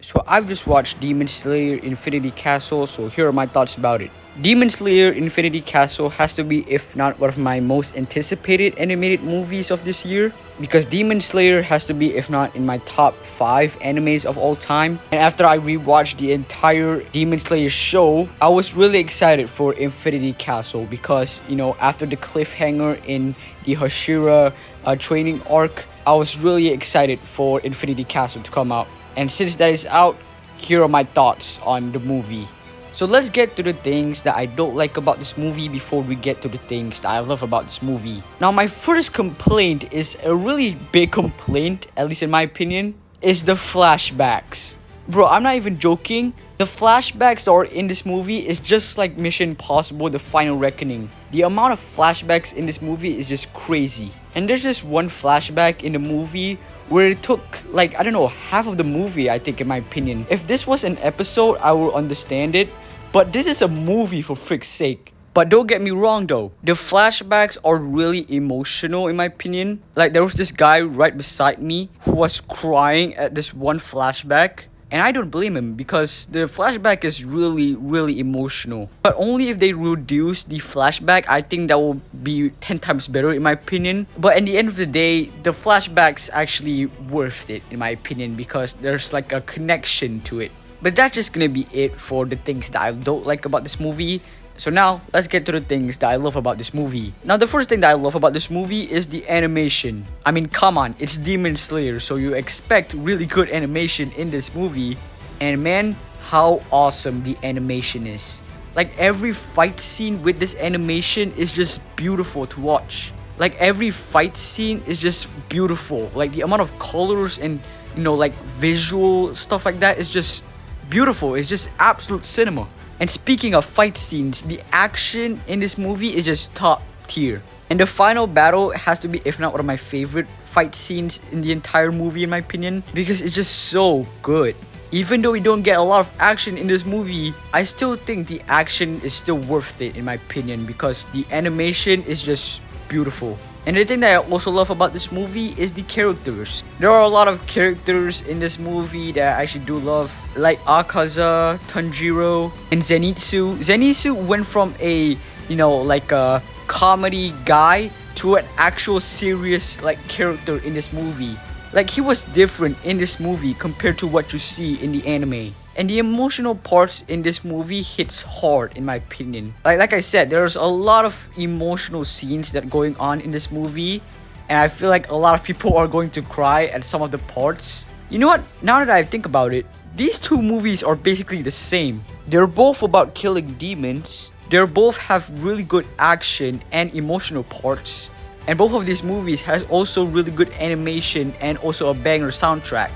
So I've just watched Demon Slayer Infinity Castle, so here are my thoughts about it. Demon Slayer Infinity Castle has to be, if not one of my most anticipated animated movies of this year, because Demon Slayer has to be, if not in my top 5 animes of all time. And after I rewatched the entire Demon Slayer show, I was really excited for Infinity Castle because, you know, after the cliffhanger in the Hashira training arc, I was really excited for Infinity Castle to come out. And since that is out, here are my thoughts on the movie. So let's get to the things that I don't like about this movie before we get to the things that I love about this movie. Now, my first complaint is a really big complaint, at least in my opinion, is the flashbacks. Bro, I'm not even joking. The flashbacks that are in this movie is just like Mission Impossible: The Final Reckoning. The amount of flashbacks in this movie is just crazy. And there's just one flashback in the movie where it took, like, I don't know, half of the movie, I think, in my opinion. If this was an episode, I would understand it. But this is a movie, for frick's sake. But don't get me wrong though, the flashbacks are really emotional in my opinion. Like, there was this guy right beside me who was crying at this one flashback. And I don't blame him because the flashback is really emotional. But only if they reduce the flashback, I think that will be 10 times better in my opinion. But at the end of the day, the flashback's actually worth it in my opinion because there's like a connection to it. But that's just gonna be it for the things that I don't like about this movie. So now, let's get to the things that I love about this movie. Now, the first thing that I love about this movie is the animation. I mean, come on, it's Demon Slayer, so you expect really good animation in this movie. And man, how awesome the animation is. Like, every fight scene with this animation is just beautiful to watch. Like, every fight scene is just beautiful. Like, the amount of colors and, you know, like, visual stuff like that is just beautiful. It's just absolute cinema. And speaking of fight scenes, the action in this movie is just top tier. And the final battle has to be, if not one of my favorite fight scenes in the entire movie in my opinion, because it's just so good. Even though we don't get a lot of action in this movie, I still think the action is still worth it in my opinion because the animation is just beautiful. And the thing that I also love about this movie is the characters. There are a lot of characters in this movie that I actually do love, like Akaza, Tanjiro, and Zenitsu. Zenitsu went from a, you know, like a comedy guy to an actual serious like character in this movie. Like, he was different in this movie compared to what you see in the anime. And the emotional parts in this movie hits hard in my opinion. Like I said, there's a lot of emotional scenes that are going on in this movie. And I feel like a lot of people are going to cry at some of the parts. You know what? Now that I think about it, these two movies are basically the same. They're both about killing demons. They both have really good action and emotional parts. And both of these movies has also really good animation and also a banger soundtrack.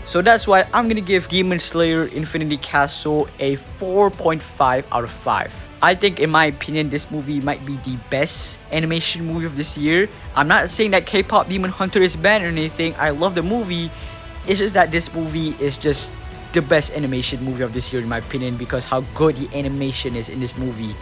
So that's why I'm gonna give Demon Slayer Infinity Castle a 4.5 out of 5. I think in my opinion this movie might be the best animation movie of this year. I'm not saying that K-pop Demon Hunter is bad or anything. I love the movie. It's just that this movie is just the best animation movie of this year in my opinion because how good the animation is in this movie.